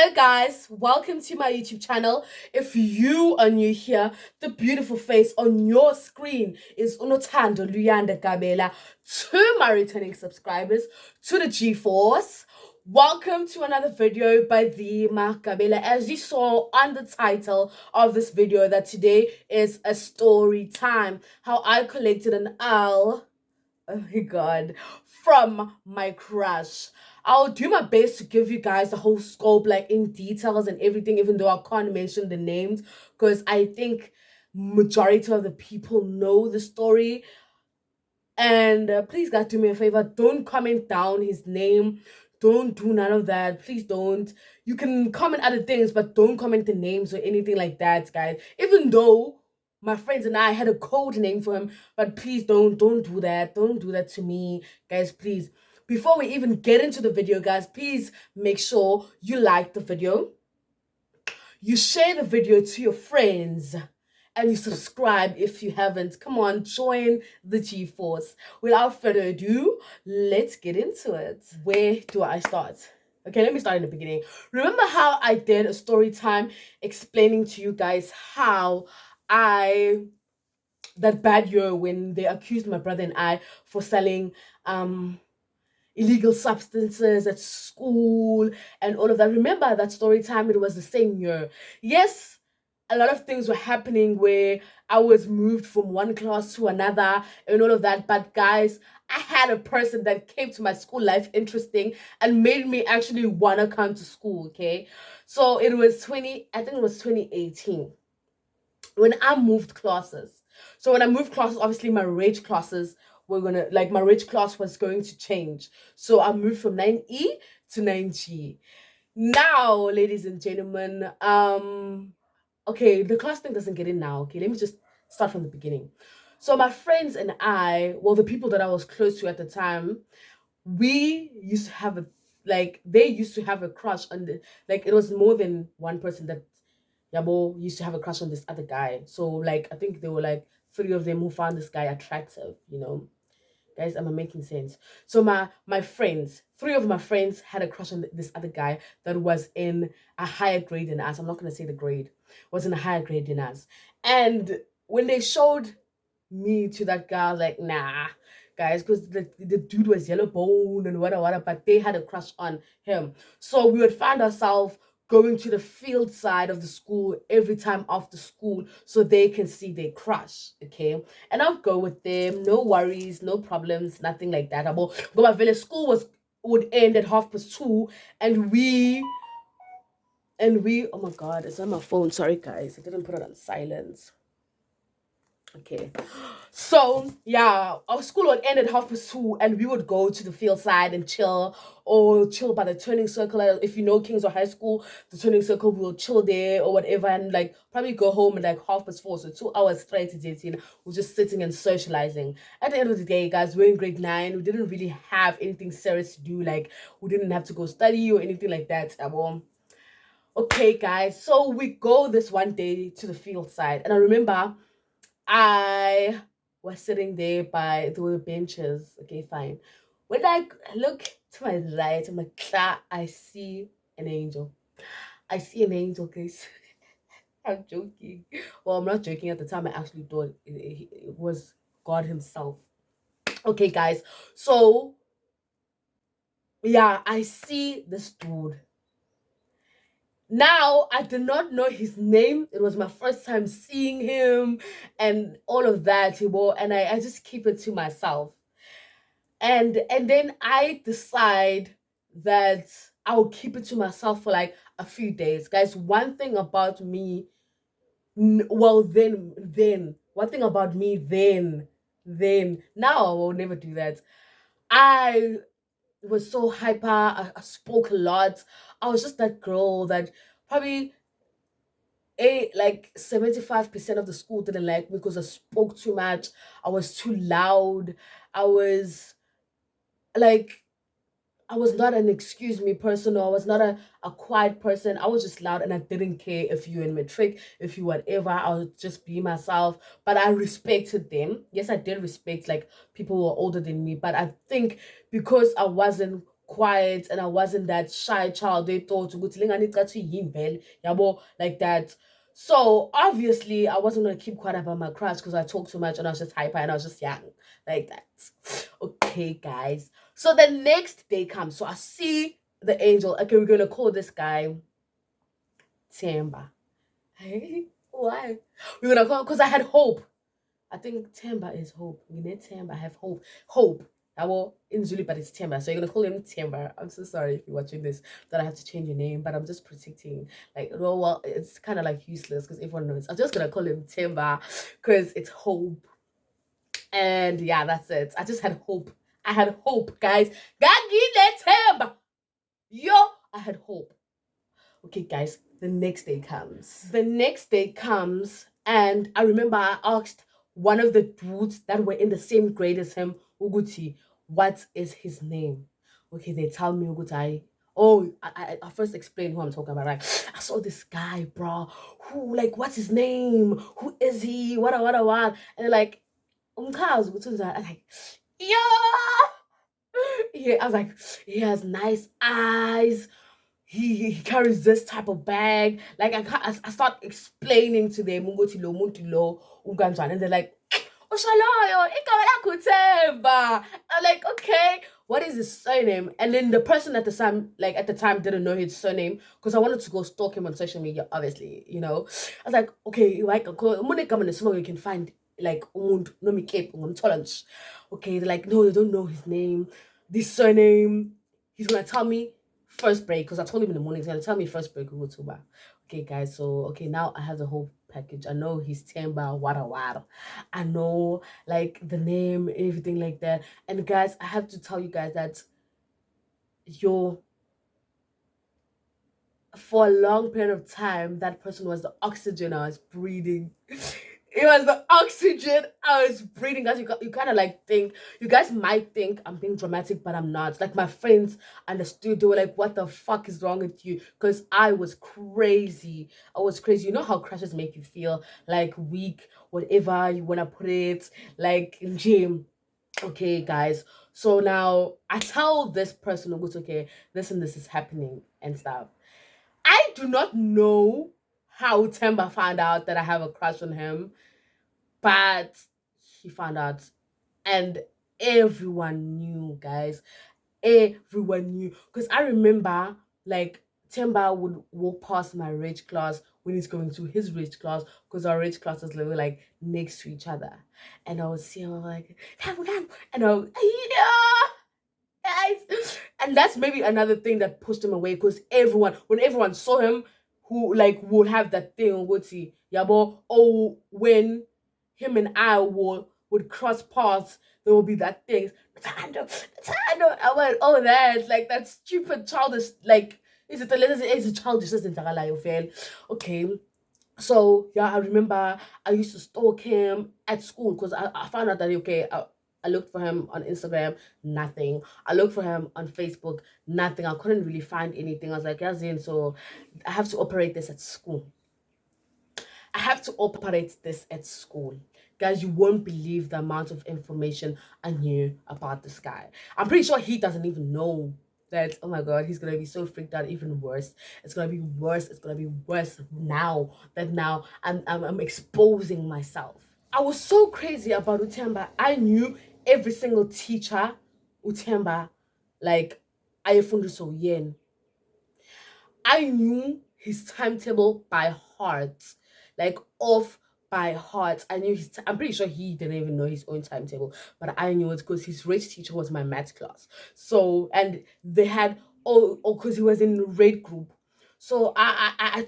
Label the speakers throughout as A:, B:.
A: Hello guys, welcome to my YouTube channel. If you are new here, the beautiful face on your screen is Unothando MaGabela. To my returning subscribers, to the G-Force, welcome to another video by the MaGabela. As you saw on the title of this video, that today is a story time. How I collected an L, oh my god, from my crush. I'll do my best to give you guys the whole scope, like in details and everything, even though I can't mention the names, because I think majority of the people know the story. And please, guys, do me a favor, don't comment down his name. Don't do none of that. Please don't. You can comment other things, but don't comment the names or anything like that, guys. Even though my friends and I had a code name for him, but please don't do that. Don't do that to me, guys, please. Before we even get into the video, guys, please make sure you like the video, you share the video to your friends, and you subscribe if you haven't. Come on, join the G-Force. Without further ado, let's get into it. Where do I start? Okay, let me start in the beginning. Remember how I did a story time explaining to you guys how that bad year when they accused my brother and I for selling illegal substances at school and all of that. Remember that story time? It was the same year. Yes, a lot of things were happening where I was moved from one class to another and all of that. But guys, I had a person that came to my school life interesting and made me actually want to come to school, okay? So it was I think it was 2018 when I moved classes. So when I moved classes, obviously my rage classes were gonna, like, my rage class was going to change. So I moved from 9E to 9G. Now, ladies and gentlemen, okay, the class thing doesn't get in now. Okay, let me just start from the beginning. So my friends and I, well, the people that I was close to at the time, we used to have they used to have a crush on it was more than one person that Yabo used to have a crush on this other guy. So like I think there were like three of them who found this guy attractive, you know. Guys, am I making sense? So my friends, three of my friends had a crush on this other guy that was in a higher grade than us. I'm not gonna say the grade, was in a higher grade than us. And when they showed me to that guy, I was like, nah, guys, because the dude was yellow bone and whatever, but they had a crush on him. So we would find ourselves going to the field side of the school every time after school so they can see their crush, okay? And I'll go with them, no worries, no problems, nothing like that. But my village school would end at 2:30, and we oh my god, it's on my phone. Sorry guys, I didn't put it on silence. Okay, so yeah, our school would end at 2:30, and we would go to the field side and chill, or chill by the turning circle. If you know Kingsway High School, the turning circle, we'll chill there or whatever, and like probably go home at like 4:30. So 2 hours straight to dating. We're just sitting and socializing. At the end of the day, guys, we're in grade 9. We didn't really have anything serious to do. Like we didn't have to go study or anything like that. Okay, guys, so we go this one day to the field side, and I remember I was sitting there by the benches. Okay, fine. When I look to my right, I'm like, I see an angel. I see an angel, guys. I'm joking. Well, I'm not joking. At the time, I actually thought it was God Himself. Okay, guys. So, yeah, I see this dude. Now, I did not know his name. It was my first time seeing him and all of that, and I just keep it to myself. And then I decide that I'll keep it to myself for like a few days. Guys, one thing about me, one thing about me then, now I will never do that. I was so hyper. I spoke a lot. I was just that girl that probably 75% of the school didn't like me because I spoke too much. I was too loud. I was like, I was not an excuse me person, or I was not a quiet person. I was just loud, and I didn't care if you in matric, if you whatever. I would just be myself. But I respected them. Yes, I did respect like people who were older than me. But I think because I wasn't quiet and I wasn't that shy child. They thought like that. So obviously I wasn't gonna keep quiet about my crush because I talked too much and I was just hyper and I was just young. Like that. Okay, guys. So the next day comes. So I see the angel. Okay, we're gonna call this guy Temba. Hey, why? We're gonna call because I had hope. I think Temba is hope. We need Temba. I have hope. Hope. I will in Zulu, but it's Temba. So you're gonna call him Temba. I'm so sorry if you're watching this that I have to change your name, but I'm just protecting. Like, well, it's kind of like useless because everyone knows. I'm just gonna call him Temba because it's hope. And yeah, that's it. I just had hope. I had hope, guys. Gagi Temba. Yo, I had hope. Okay, guys, the next day comes. The next day comes, and I remember I asked one of the dudes that were in the same grade as him, Uguti, what is his name? Okay, they tell me Uguti. Oh, I first explain who I'm talking about. Right? I saw this guy, bro. Who, like, what's his name? Who is he? What? And they're like, Umkaz, I'm like, yeah. Yeah, I was like, he has nice eyes, he carries this type of bag. Like I start explaining to them, Muntilo, Uganjan, and they're like, Oshaloyo, igama lakho Themba. I'm like, okay, what is his surname? And then the person at the time didn't know his surname because I wanted to go stalk him on social media, obviously, you know. I was like, okay, like you can find like okay, they're like, no, they don't know his name, this surname. He's gonna tell me first break because I told him in the morning he's gonna tell me first break Google Tuba. Okay, guys, so okay, now I have the whole package. I know he's Temba Wada. I know like the name, everything like that. And guys, I have to tell you guys that your for a long period of time, that person was the oxygen I was breathing. It was the oxygen I was breathing. Guys, you kind of like think, you guys might think I'm being dramatic, but I'm not. Like my friends understood. They were like, what the fuck is wrong with you? Because I was crazy. I was crazy. You know how crushes make you feel like weak, whatever you want to put it, like in gym. Okay, guys. So now I tell this person who's okay, listen, this is happening and stuff. I do not know how Temba found out that I have a crush on him, but he found out, and everyone knew, guys. Everyone knew because I remember like Temba would walk past my rich class when he's going to his rich class because our rich classes were like next to each other, and I would see him like, and I would, yeah, guys. And that's maybe another thing that pushed him away because when everyone saw him, who like would have that thing, would see, yeah, but oh, when him and I would cross paths, there will be that thing. I went, oh, that's like that stupid childish, like, is it childish? Isn't it? Okay. So yeah, I remember I used to stalk him at school because I found out that okay, I looked for him on Instagram, nothing. I looked for him on Facebook, nothing. I couldn't really find anything. I was like, yeah, Zin, so I have to operate this at school. I have to operate this at school. Guys, you won't believe the amount of information I knew about this guy. I'm pretty sure he doesn't even know that, oh my god, he's gonna be so freaked out, even worse. It's gonna be worse. It's gonna be worse now that now I'm exposing myself. I was so crazy about Utemba. I knew every single teacher Utemba, like Ayefunduso Yen. I knew his timetable by heart, like off by heart. I knew I'm pretty sure he didn't even know his own timetable, but I knew it because his race teacher was my math class. So, and they had, oh, because he was in red group. So I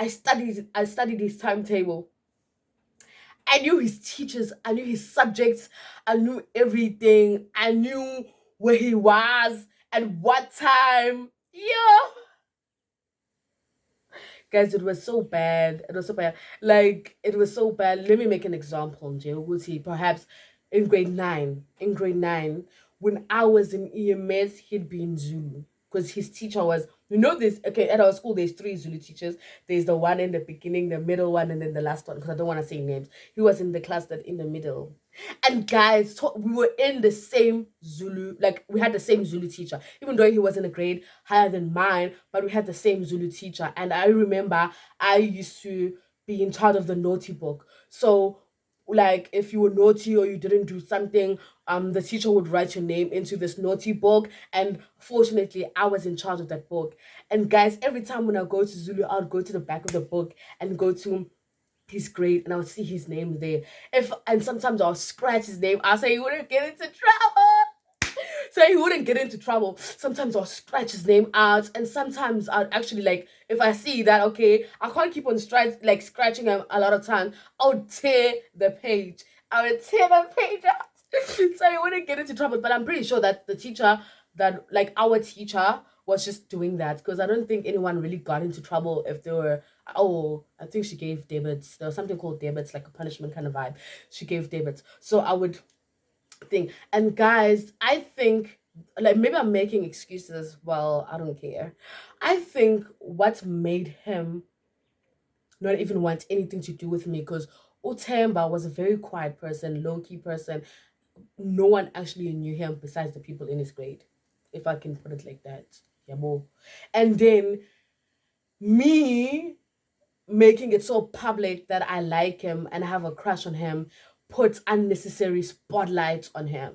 A: studied his timetable. I knew his teachers, I knew his subjects, I knew everything. I knew where he was and what time. Yeah. Guys, it was so bad. It was so bad. Like, it was so bad. Let me make an example, Jay. Perhaps in grade 9. In grade 9, when I was in EMS, he'd be in Zulu. Because his teacher was You know this, okay, at our school there's three Zulu teachers. There's the one in the beginning, the middle one, and then the last one, because I don't want to say names. He was in the class that in the middle. And guys, we were in the same Zulu, like we had the same Zulu teacher, even though he was in a grade higher than mine, but we had the same Zulu teacher. And I remember I used to be in charge of the naughty book. So like if you were naughty or you didn't do something, the teacher would write your name into this naughty book, and fortunately I was in charge of that book. And guys, every time when I go to Zulu, I'd go to the back of the book and go to his grade, and I would see his name there. If and sometimes I'll scratch his name, I'll say he wouldn't get into trouble. So he wouldn't get into trouble. Sometimes I'll scratch his name out, and sometimes I'll actually, like, if I see that okay, I can't keep on scratching him a lot of times, I'll tear the page. I would tear the page out. So he wouldn't get into trouble. But I'm pretty sure that the teacher, that like our teacher, was just doing that, because I don't think anyone really got into trouble if they were. Oh, I think she gave debits. There was something called debits, like a punishment kind of vibe. She gave debits. So I would think. And guys, I think, like, maybe I'm making excuses. Well, I don't care. I think what made him not even want anything to do with me, because Utemba was a very quiet person, low key person. No one actually knew him besides the people in his grade, if I can put it like that. Yeah, more. And then me making it so public that I like him and I have a crush on him puts unnecessary spotlight on him.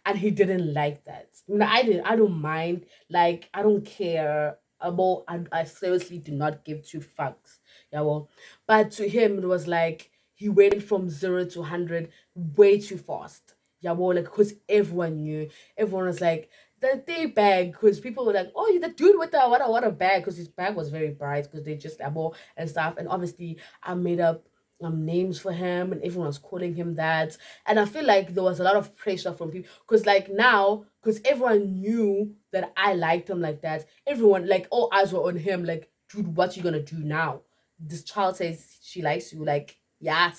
A: And he didn't like that. No, I don't mind. Like, I don't care about, I seriously do not give two fucks. Yeah, well. But to him it was like he went from 0 to 100 way too fast. Yeah, well, like, because everyone knew. Everyone was like, the day bag, because people were like, oh, you the dude with the what a bag, because his bag was very bright, because they just abo and stuff. And obviously I made up names for him, and everyone was calling him that. And I feel like there was a lot of pressure from people, because like now, because everyone knew that I liked him like that, everyone, like, all eyes were on him, like, dude, what you gonna do now? This child says she likes you, like, yeah,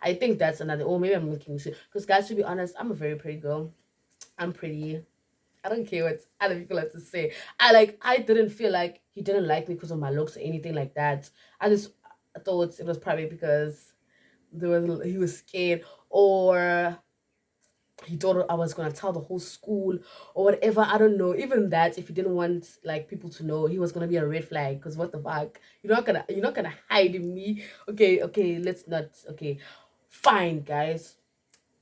A: I think that's another, or maybe I'm making shit, because guys, to be honest, I'm a very pretty girl. I'm pretty. I don't care what other people have to say. I didn't feel like he didn't like me because of my looks or anything like that. I thought it was probably because he was scared, or he thought I was gonna tell the whole school or whatever. I don't know. Even that, if he didn't want like people to know, he was gonna be a red flag. Because what the fuck? You're not gonna hide me. Okay, okay, let's not. Okay, fine, guys.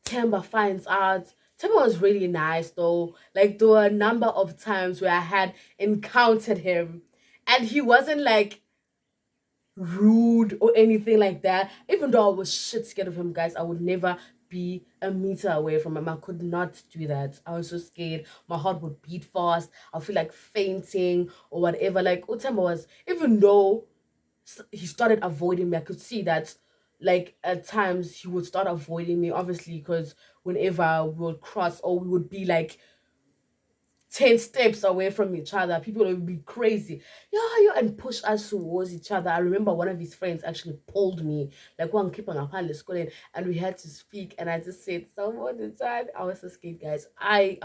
A: Temba finds out. Temba was really nice though. Like, there were a number of times where I had encountered him, and he wasn't like rude or anything like that. Even though I was shit scared of him, guys, I would never be a meter away from him. I could not do that. I was so scared. My heart would beat fast. I feel like fainting or whatever. Like, Temba was, even though he started avoiding me, I could see that, like, at times he would start avoiding me, obviously, because whenever we would cross, or we would be like 10 steps away from each other, people would be crazy. Yeah, and push us towards each other. I remember one of his friends actually pulled me, like, one keep on a school, and we had to speak. And I just said, someone inside. I was so scared, guys. Guys,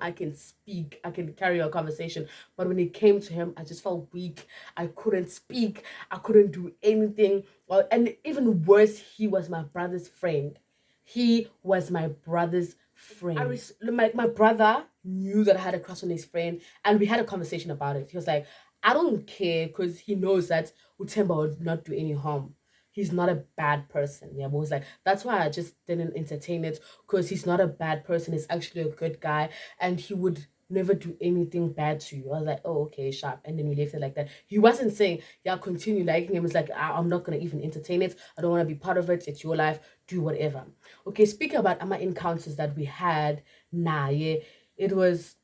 A: I can speak, I can carry a conversation. But when it came to him, I just felt weak. I couldn't speak, I couldn't do anything. Well, and even worse, he was my brother's friend. He was my brother's friend. My brother knew that I had a crush on his friend, and we had a conversation about it. He was like, I don't care, because he knows that Utemba would not do any harm. He's not a bad person. Yeah, but was like, that's why I just didn't entertain it, because he's not a bad person. He's actually a good guy, and he would never do anything bad to you. I was like, oh, okay, sharp. And then we left it like that. He wasn't saying, yeah, continue liking him. It's like, I'm not going to even entertain it. I don't want to be part of it. It's your life. Do whatever. Okay, speaking about my encounters that we had, yeah, it was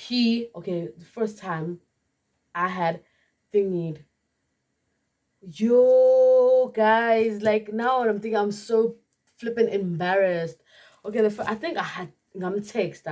A: the first time I had thingied. Yo, guys, like, now I'm thinking, I'm so flipping embarrassed. Okay, I think I had I'm text,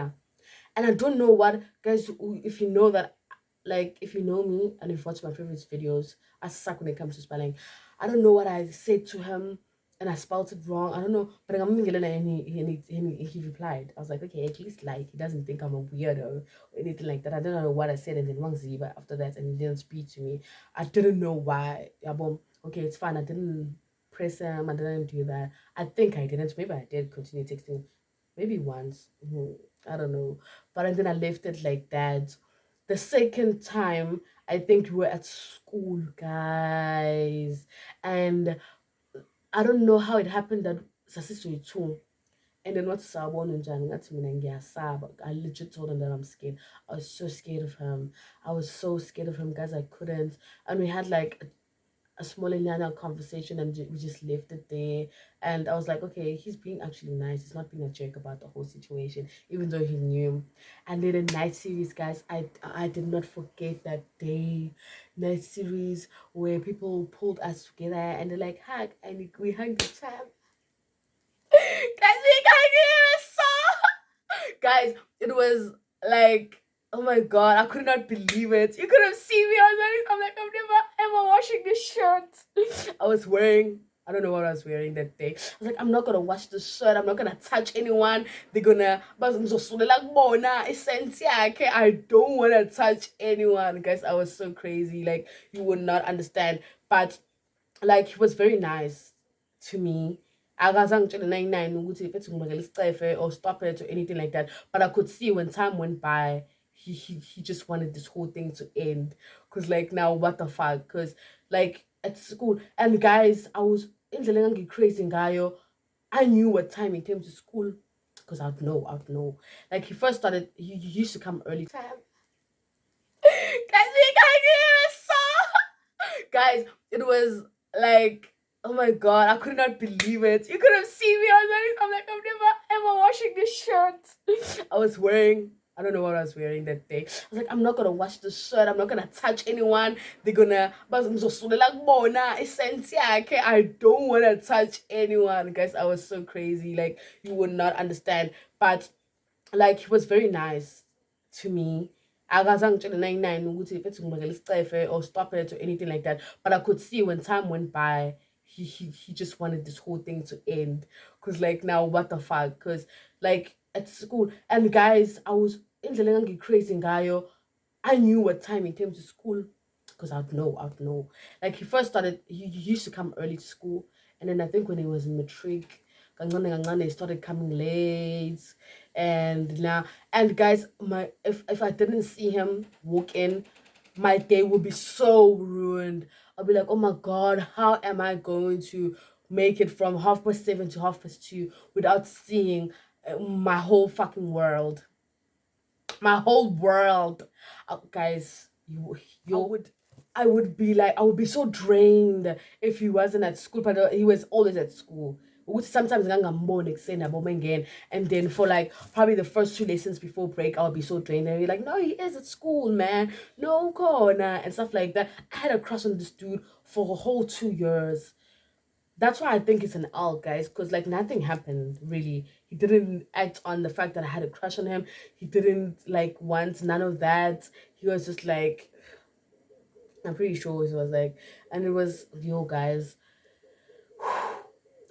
A: and I don't know what, guys, if you know that, like, if you know me and you've watched my previous videos, I suck when it comes to spelling. I don't know what I said to him, and I spelled it wrong. I don't know, but I'm gonna and he replied. I was like, okay, at least like he doesn't think I'm a weirdo or anything like that. I don't know what I said, and then one Ziba after that, and he didn't speak to me. I didn't know why. Yeah, boom. Okay, it's fine. I didn't press him. I didn't do that. I think I didn't. Maybe I did continue texting. Maybe once. I don't know. But then I left it like that. The second time, I think we were at school, guys, and I don't know how it happened that sasiswe too. And then what Sabon and Jan got to me and Sab. I legit told him that I'm scared. I was so scared of him. I was so scared of him, guys. I couldn't. And we had like a small Liana conversation and we just left it there. And I was like, okay, he's being actually nice. He's not being a jerk about the whole situation, even though he knew. And then the night series, guys, I did not forget that day. Night series where people pulled us together and they're like, hug, and we hugged the time. Guys, we hugged so guys, it was like, oh my god, I could not believe it. You could have seen me. I'm like, I'm never ever washing this shirt. I was wearing, I don't know what I was wearing that day. I was like, I'm not gonna wash the shirt. I'm not gonna touch anyone. They're gonna, but I don't wanna touch anyone, guys. I was so crazy. Like, you would not understand. But like, he was very nice to me. Akazangitshela 99 ukuthi if ngibekele isicefe or stop it or anything like that. But I could see when time went by, he just wanted this whole thing to end. Cause like now what the fuck? Cause like at school, and guys, I was indlela crazy ngayo. I knew what time he came to school. Because I'd know. Like he first started, he used to come early. Time. Guys, it was like, oh my god, I could not believe it. You could have seen me. I'm like, I'm never ever washing this shirt. I was wearing, I don't know what I was wearing that day. I was like, I'm not gonna wash the shirt. I'm not gonna touch anyone. They're gonna, but I don't wanna touch anyone, guys. I was so crazy. Like, you would not understand. But like, he was very nice to me. Akazangitshela 99 ukuthi if ngibekele isicefe or stop it or anything like that. But I could see when time went by, he just wanted this whole thing to end. Cause like now what the fuck? Cause like at school, and guys, I was indlela crazy ngayo. I knew what time he came to school. Because I'd know. Like he first started, he used to come early to school, and then I think when he was in matric, he started coming late, and now, and guys, my if I didn't see him walk in, my day would be so ruined. I'll be like, oh my god, how am I going to make it from 7:30 to 2:30 without seeing my whole fucking world? My whole world. Guys, you would, I would be like, I would be so drained if he wasn't at school, but he was always at school. Which sometimes again, and then for like probably the first two lessons before break, I'll be so drained and be like, no, he is at school, man, no corner and stuff like that. I had a crush on this dude for a whole 2 years. That's why I think it's an L, guys, because like nothing happened really. He didn't act on the fact that I had a crush on him. He didn't like want none of that. He was just like, I'm pretty sure he was like, and it was, yo, guys,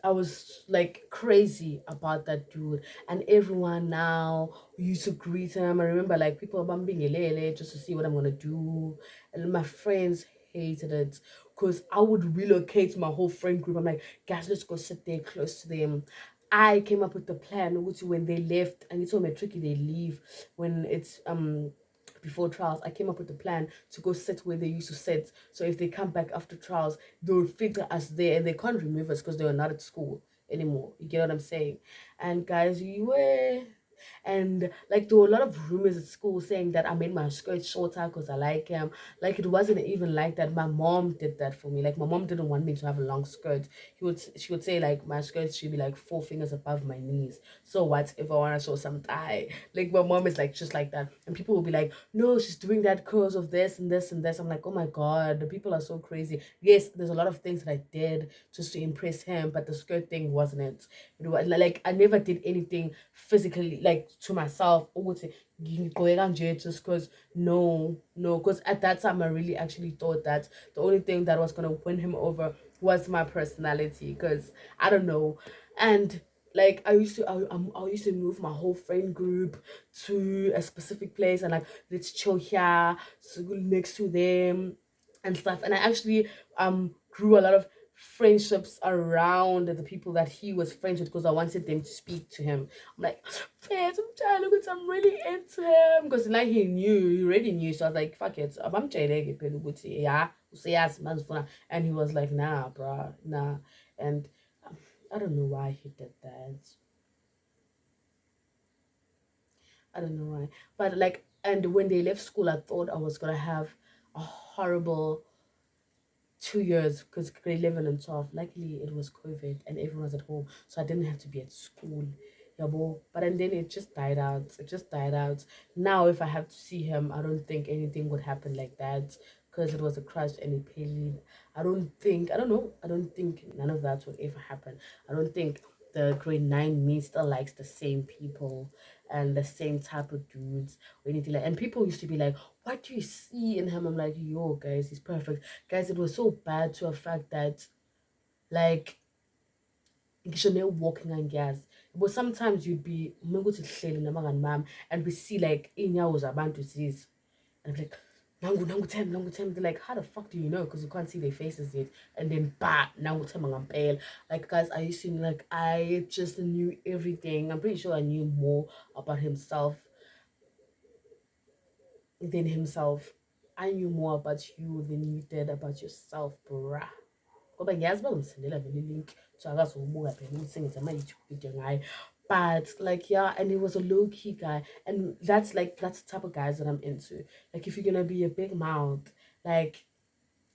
A: I was like crazy about that dude, and everyone now used to greet him. I remember like people bumping Elele just to see what I'm gonna do, and my friends hated it because I would relocate my whole friend group. I'm like, guys, let's go sit there close to them. I came up with the plan, which when they left, and it's so tricky they leave when it's before trials. I came up with a plan to go sit where they used to sit. So if they come back after trials, they'll figure us there and they can't remove us because they are not at school anymore. You get what I'm saying? And guys, you were, and like there were a lot of rumors at school saying that I made my skirt shorter because I like him. Like it wasn't even like that. My mom did that for me. Like my mom didn't want me to have a long skirt. She would say like my skirt should be like 4 fingers above my knees. So what if I want to show some thigh? Like my mom is like just like that. And people will be like, no, she's doing that because of this and this and this. I'm like, oh my god, the people are so crazy. Yes, there's a lot of things that I did just to impress him, but the skirt thing wasn't it. It was like I never did anything physically like to myself ukuthi ngiqoke kanje just because no, because at that time I really actually thought that the only thing that was gonna win him over was my personality, because I don't know. And like I used to move my whole friend group to a specific place, and like, let's chill here, so next to them and stuff. And I actually grew a lot of friendships around the people that he was friends with, because I wanted them to speak to him. I'm like, "Fed, I'm trying to, I'm really into him," because like he already knew. So I was like, fuck it, I'm trying to, yeah, say yes, man's phone. And he was like, nah, bruh, nah. And I don't know why he did that. I don't know why. But like, and when they left school, I thought I was gonna have a horrible 2 years, because grade 11 and 12, luckily it was COVID and everyone was at home, so I didn't have to be at school. Yabo. But and then it just died out. It just died out. Now, if I have to see him, I don't think anything would happen like that, because it was a crush and a paid. I don't know. I don't think none of that would ever happen. I don't think the grade 9 me still likes the same people and the same type of dudes or anything like. And people used to be like, "What do you see in him?" I'm like, "Yo, guys, he's perfect." Guys, it was so bad to a fact that, like, ngisho ne-walking angiyazi, but sometimes you'd be menguthi sihleli nabangani bami and we see like iy'nyawo zabantu ziza, and be like, nangu nangu Tem, nangu Tem. They're like, how the fuck do you know? Because you can't see their faces yet. And then bah, nangu Tem ngampela. Like, guys, I used to, like, I just knew everything. I'm pretty sure I knew more about himself than himself. I knew more about you than you did about yourself, bruh. Ngoba ngiyazi bangisendela vele i-link, so akazobuka phela ukuthi ngenza ama-YouTube video ngayo. But like, yeah, and he was a low-key guy, and that's the type of guys that I'm into. Like, if you're gonna be a big mouth, like,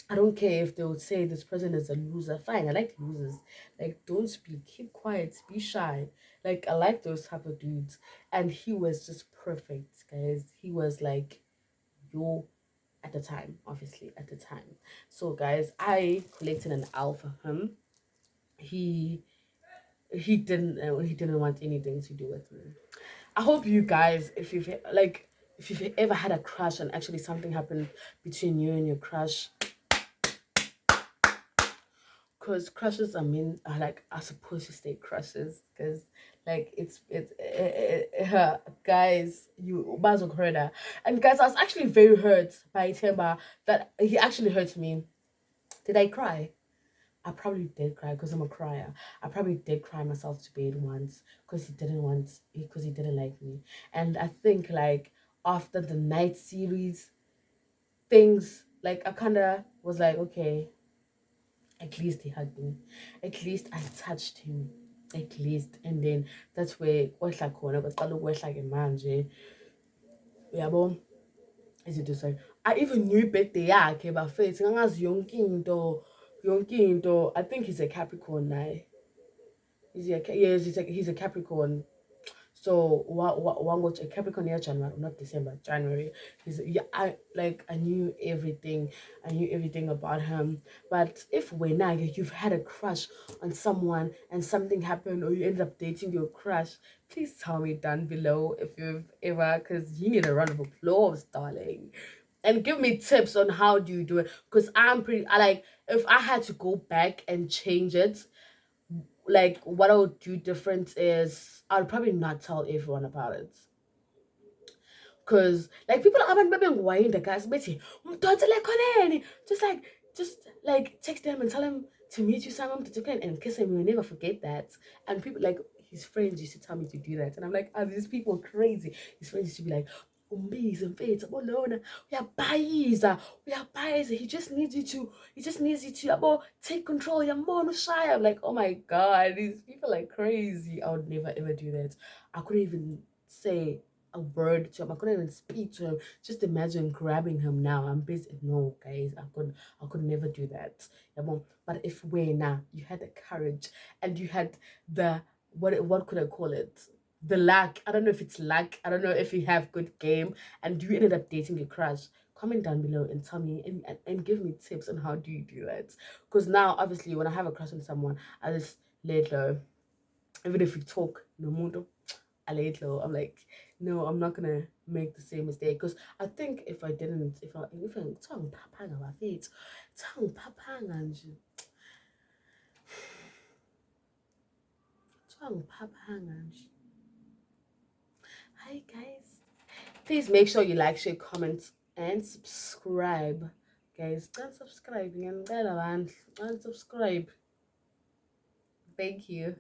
A: I don't care if they would say this person is a loser. Fine, I like losers. Like, don't speak, keep quiet, be shy. Like, I like those type of dudes. And he was just perfect, guys. He was like, yo, at the time, obviously at the time. So guys, I collected an L for him. He he didn't want anything to do with me. I hope you guys, if you've ever had a crush and actually something happened between you and your crush, because crushes, I mean, are supposed to stay crushes, because like guys, you Bazo heard. And guys, I was actually very hurt by Temba, that he actually hurt me. Did I cry? I probably did cry, because I'm a crier. I probably did cry myself to bed once, because he didn't like me. And I think, like, after the night series, things, like, I kind of was like, okay, at least he hugged me, at least I touched him, at least. And then that's where kwehla khona, kwaqala ukwehla ke manje, uyabo. Izinto say, I even knew ibirthday yakhe bafethu, ngangazi yonke into. I think he's a Capricorn now. Yes, he's a Capricorn. So one watch a Capricorn year January, not December, January. He's, yeah, I knew everything. I knew everything about him. But if when now you've had a crush on someone and something happened, or you ended up dating your crush, please tell me down below if you've ever, because you need a round of applause, darling. And give me tips on how do you do it. Because I like, if I had to go back and change it, like, what I would do different is I'll probably not tell everyone about it. Cause like, people are why the guys betty just like text them and tell them to meet you someone to and kiss him. You'll never forget that. And people, like, his friends used to tell me to do that, and I'm like, are these people crazy? His friends used to be like, umbiza mfethu abona uyabhayiza, he just needs you to take control yambona ushaya. I'm like, oh my god, these people are crazy. I would never ever do that. I couldn't even say a word to him. I couldn't even speak to him. Just imagine grabbing him now. I'm busy. No, guys, I could never do that. But if when now you had the courage and you had the, what could I call it? The luck. I don't know if it's luck. I don't know if you have good game and you ended up dating your crush. Comment down below and tell me, and give me tips on how do you do that. Because now, obviously, when I have a crush on someone, I just lay it low. Even if we talk, no mundo, I lay it low. I'm like, no, I'm not gonna make the same mistake. Because I think if I didn't, if I tongue papanga my feet, tongue papanga, Hi guys, please make sure you like, share, comment, and subscribe. Guys, don't subscribe and subscribe. Thank you.